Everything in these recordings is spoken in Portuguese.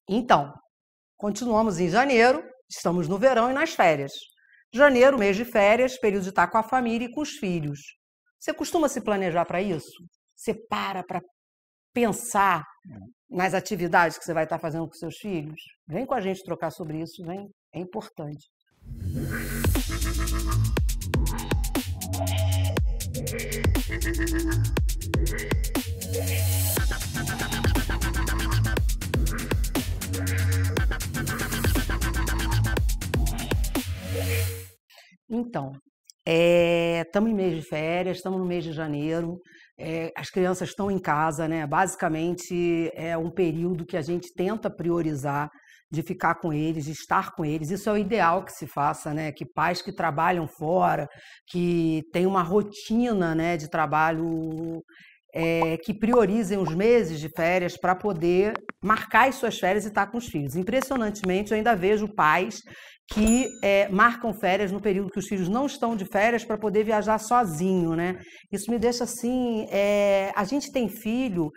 Então, continuamos em janeiro, estamos no verão e nas férias. Janeiro, mês de férias, período de estar com a família e com os filhos. Você costuma se planejar para isso? Você para pensar nas atividades que você vai estar fazendo com seus filhos? Vem com a gente trocar sobre isso, vem. É importante. Então, estamos em mês de férias, estamos no mês de janeiro, as crianças estão em casa, né? Basicamente é um período que a gente tenta priorizar de ficar com eles, de estar com eles. Isso é o ideal que se faça, né? Que pais que trabalham fora, que têm uma rotina, né, de trabalho, que priorizem os meses de férias para poder marcar as suas férias e estar com os filhos. Impressionantemente, eu ainda vejo pais que marcam férias no período que os filhos não estão de férias para poder viajar sozinho, né? Isso me deixa assim, a gente tem filho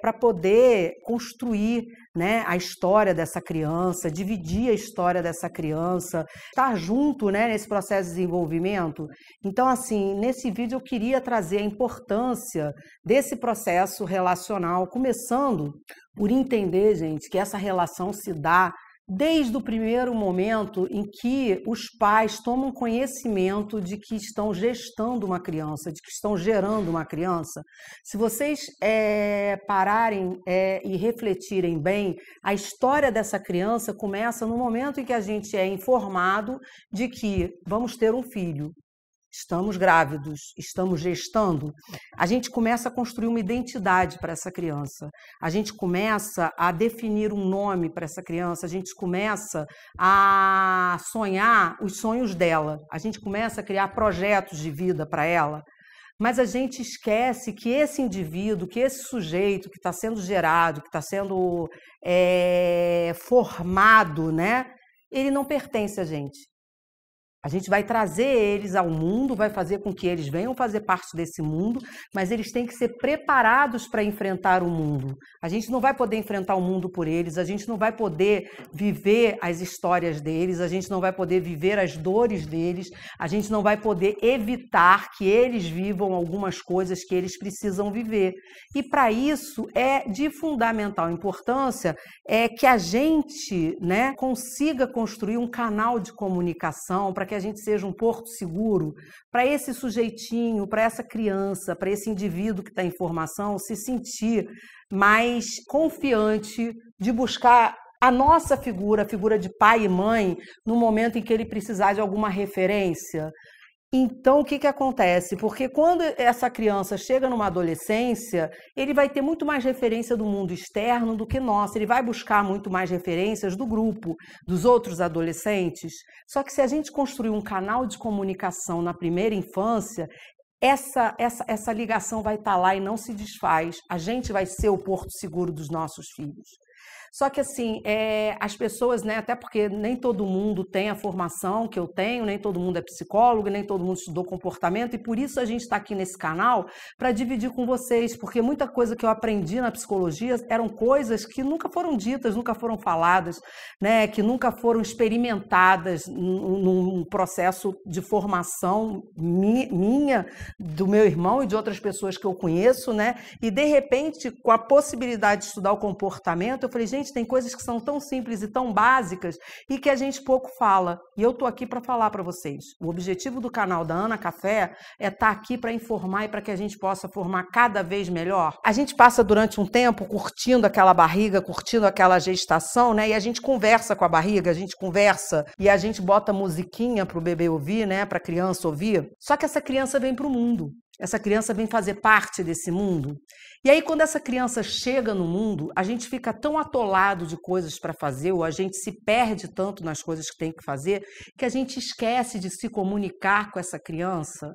para poder construir, né, a história dessa criança, dividir a história dessa criança, estar junto, né, nesse processo de desenvolvimento. Então, assim, nesse vídeo eu queria trazer a importância desse processo relacional, começando por entender, gente, que essa relação se dá desde o primeiro momento em que os pais tomam conhecimento de que estão gestando uma criança, de que estão gerando uma criança. Se vocês pararem e refletirem bem, a história dessa criança começa no momento em que a gente é informado de que vamos ter um filho. Estamos grávidos, estamos gestando, a gente começa a construir uma identidade para essa criança, a gente começa a definir um nome para essa criança, a gente começa a sonhar os sonhos dela, a gente começa a criar projetos de vida para ela, mas a gente esquece que esse indivíduo, que esse sujeito que está sendo gerado, que está sendo formado, né, ele não pertence a gente. A gente vai trazer eles ao mundo, vai fazer com que eles venham fazer parte desse mundo, mas eles têm que ser preparados para enfrentar o mundo. A gente não vai poder enfrentar o mundo por eles, a gente não vai poder viver as histórias deles, a gente não vai poder viver as dores deles, a gente não vai poder evitar que eles vivam algumas coisas que eles precisam viver. E para isso é de fundamental importância que a gente, né, consiga construir um canal de comunicação para que a gente seja um porto seguro para esse sujeitinho, para essa criança, para esse indivíduo que está em formação se sentir mais confiante de buscar a nossa figura, a figura de pai e mãe, no momento em que ele precisar de alguma referência. Então, o que acontece? Porque quando essa criança chega numa adolescência, ele vai ter muito mais referência do mundo externo do que nós. Ele vai buscar muito mais referências do grupo, dos outros adolescentes. Só que se a gente construir um canal de comunicação na primeira infância, essa ligação vai estar lá e não se desfaz. A gente vai ser o porto seguro dos nossos filhos. Só que assim, as pessoas, né, até porque nem todo mundo tem a formação que eu tenho, nem todo mundo é psicólogo, nem todo mundo estudou comportamento, e por isso a gente está aqui nesse canal para dividir com vocês, porque muita coisa que eu aprendi na psicologia eram coisas que nunca foram ditas, nunca foram faladas, né, que nunca foram experimentadas num processo de formação minha, do meu irmão e de outras pessoas que eu conheço, né, e de repente, com a possibilidade de estudar o comportamento, eu falei, gente, tem coisas que são tão simples e tão básicas e que a gente pouco fala. E eu tô aqui para falar para vocês. O objetivo do canal da Ana Café é estar aqui para informar e para que a gente possa formar cada vez melhor. A gente passa durante um tempo curtindo aquela barriga, curtindo aquela gestação, né? E a gente conversa com a barriga, a gente conversa e a gente bota musiquinha para o bebê ouvir, né? Para a criança ouvir. Só que essa criança vem para o mundo. Essa criança vem fazer parte desse mundo. E aí, quando essa criança chega no mundo, a gente fica tão atolado de coisas para fazer, ou a gente se perde tanto nas coisas que tem que fazer, que a gente esquece de se comunicar com essa criança.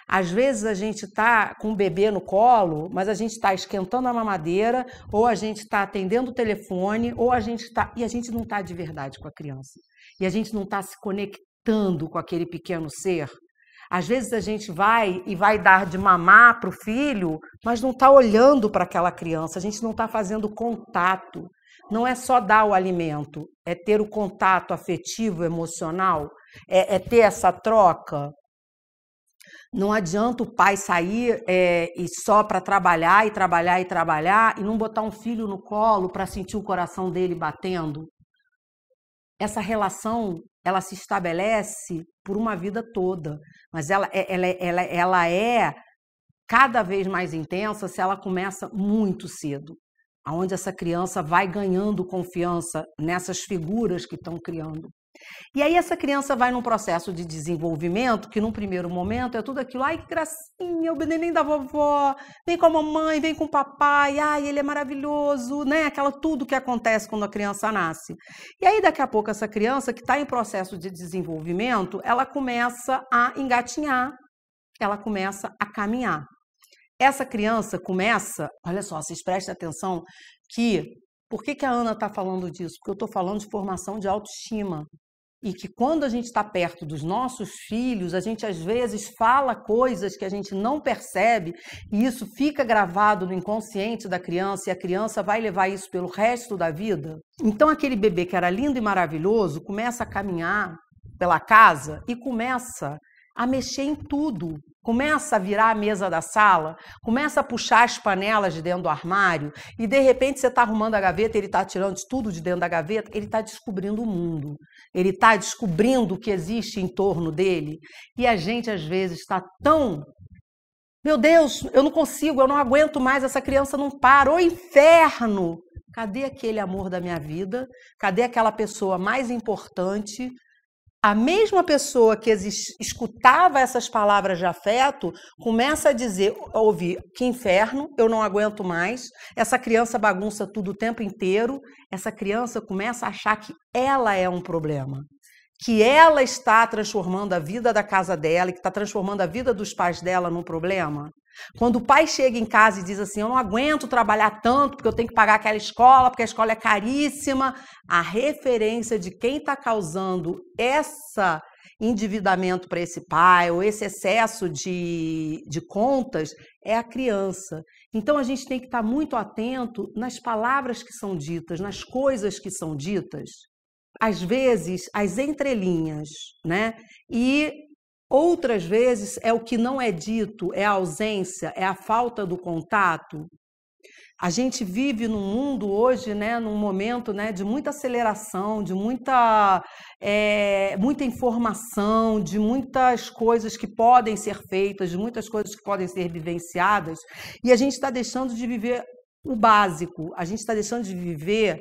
Às vezes a gente está com o bebê no colo, mas a gente está esquentando a mamadeira, ou a gente está atendendo o telefone, ou a gente está... E a gente não está de verdade com a criança. E a gente não está se conectando com aquele pequeno ser. Às vezes a gente vai dar de mamar para o filho, mas não está olhando para aquela criança, a gente não está fazendo contato. não é só dar o alimento, é ter o contato afetivo, emocional, é ter essa troca. Não adianta o pai sair e só para trabalhar e trabalhar e trabalhar e não botar um filho no colo para sentir o coração dele batendo. Essa relação, ela se estabelece por uma vida toda, mas ela é cada vez mais intensa se ela começa muito cedo, onde essa criança vai ganhando confiança nessas figuras que estão criando. E aí essa criança vai num processo de desenvolvimento que num primeiro momento é tudo aquilo, ai que gracinha, o neném da vovó, vem com a mamãe, vem com o papai, ai ele é maravilhoso, né? Aquela tudo que acontece quando a criança nasce. E aí daqui a pouco essa criança que está em processo de desenvolvimento, ela começa a engatinhar, ela começa a caminhar. Essa criança começa, olha só, vocês prestem atenção que, por que a Ana está falando disso? Porque eu estou falando de formação de autoestima. E que quando a gente está perto dos nossos filhos, a gente às vezes fala coisas que a gente não percebe e isso fica gravado no inconsciente da criança e a criança vai levar isso pelo resto da vida. Então aquele bebê que era lindo e maravilhoso começa a caminhar pela casa e começa a mexer em tudo. Começa a virar a mesa da sala, começa a puxar as panelas de dentro do armário e de repente você está arrumando a gaveta, ele está tirando tudo de dentro da gaveta, ele está descobrindo o mundo, ele está descobrindo o que existe em torno dele e a gente às vezes está tão... Meu Deus, eu não consigo, eu não aguento mais, essa criança não para, ô inferno! Cadê aquele amor da minha vida? Cadê aquela pessoa mais importante? A mesma pessoa que escutava essas palavras de afeto começa a dizer, a ouvir, que inferno, eu não aguento mais, essa criança bagunça tudo o tempo inteiro, essa criança começa a achar que ela é um problema, que ela está transformando a vida da casa dela, que está transformando a vida dos pais dela num problema. Quando o pai chega em casa e diz assim, eu não aguento trabalhar tanto porque eu tenho que pagar aquela escola, porque a escola é caríssima, a referência de quem está causando esse endividamento para esse pai ou esse excesso de contas é a criança. Então a gente tem que estar muito atento nas palavras que são ditas, nas coisas que são ditas, às vezes as entrelinhas, né? E outras vezes é o que não é dito, é a ausência, é a falta do contato. A gente vive num mundo hoje, né, num momento, né, de muita aceleração, de muita informação, de muitas coisas que podem ser feitas, de muitas coisas que podem ser vivenciadas, e a gente está deixando de viver o básico, a gente está deixando de viver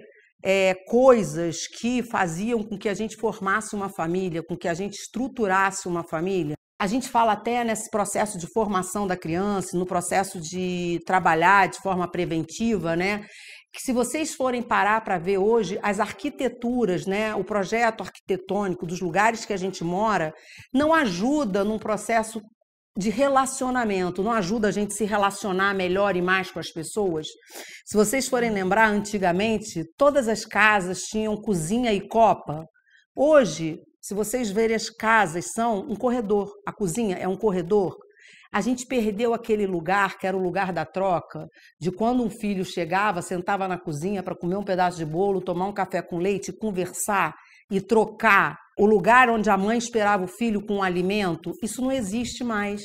coisas que faziam com que a gente formasse uma família, com que a gente estruturasse uma família. A gente fala até nesse processo de formação da criança, no processo de trabalhar de forma preventiva, né? Que se vocês forem parar para ver hoje, as arquiteturas, né? O projeto arquitetônico dos lugares que a gente mora, não ajuda num processo de relacionamento, não ajuda a gente a se relacionar melhor e mais com as pessoas. Se vocês forem lembrar, antigamente, todas as casas tinham cozinha e copa. Hoje, se vocês verem, as casas são um corredor, a cozinha é um corredor. A gente perdeu aquele lugar, que era o lugar da troca, de quando um filho chegava, sentava na cozinha para comer um pedaço de bolo, tomar um café com leite, conversar e trocar. O lugar onde a mãe esperava o filho com um alimento, isso não existe mais.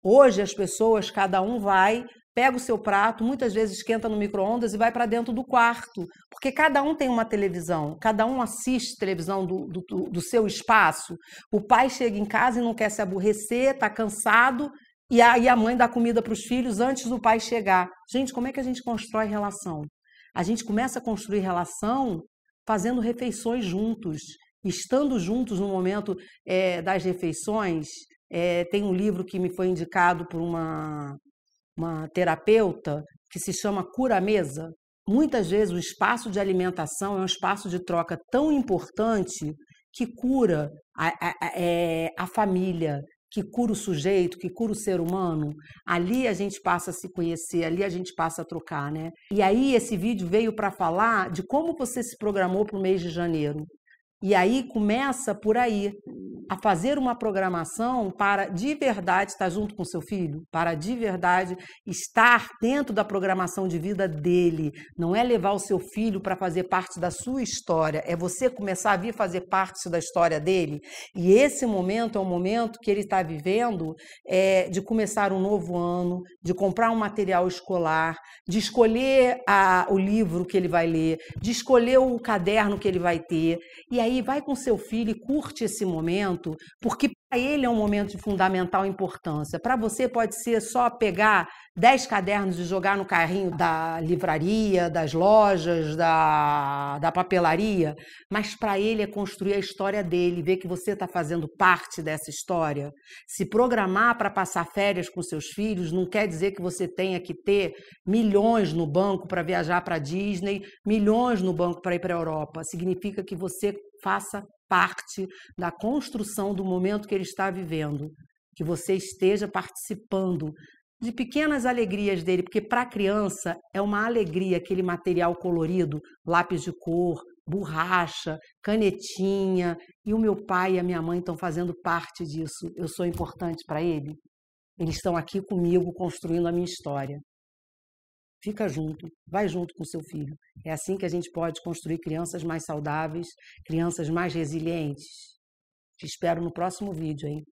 Hoje as pessoas, cada um vai, pega o seu prato, muitas vezes esquenta no micro-ondas e vai para dentro do quarto, porque cada um tem uma televisão, cada um assiste televisão do seu espaço. O pai chega em casa e não quer se aborrecer, está cansado, e aí a mãe dá comida para os filhos antes do pai chegar. Gente, como é que a gente constrói relação? A gente começa a construir relação fazendo refeições juntos, estando juntos no momento das refeições. Tem um livro que me foi indicado por uma terapeuta que se chama Cura Mesa. Muitas vezes o espaço de alimentação é um espaço de troca tão importante que cura a família, que cura o sujeito, que cura o ser humano. Ali a gente passa a se conhecer, ali a gente passa a trocar, né? E aí esse vídeo veio para falar de como você se programou para o mês de janeiro. E aí começa por aí, a fazer uma programação para de verdade estar junto com seu filho, para de verdade estar dentro da programação de vida dele. Não é levar o seu filho para fazer parte da sua história, é você começar a vir fazer parte da história dele. E esse momento é um momento que ele está vivendo de começar um novo ano, de comprar um material escolar, de escolher o livro que ele vai ler, de escolher o caderno que ele vai ter. E aí vai com seu filho e curte esse momento, porque para ele é um momento de fundamental importância. Para você pode ser só pegar 10 cadernos e jogar no carrinho da livraria, das lojas, da papelaria, mas para ele é construir a história dele, ver que você está fazendo parte dessa história. Se programar para passar férias com seus filhos não quer dizer que você tenha que ter milhões no banco para viajar para a Disney, milhões no banco para ir para a Europa. Significa que você faça parte da construção do momento que ele está vivendo, que você esteja participando de pequenas alegrias dele, porque para a criança é uma alegria aquele material colorido, lápis de cor, borracha, canetinha, e o meu pai e a minha mãe estão fazendo parte disso. Eu sou importante para ele. Eles estão aqui comigo construindo a minha história. Fica junto, vai junto com seu filho. É assim que a gente pode construir crianças mais saudáveis, crianças mais resilientes. Te espero no próximo vídeo, hein?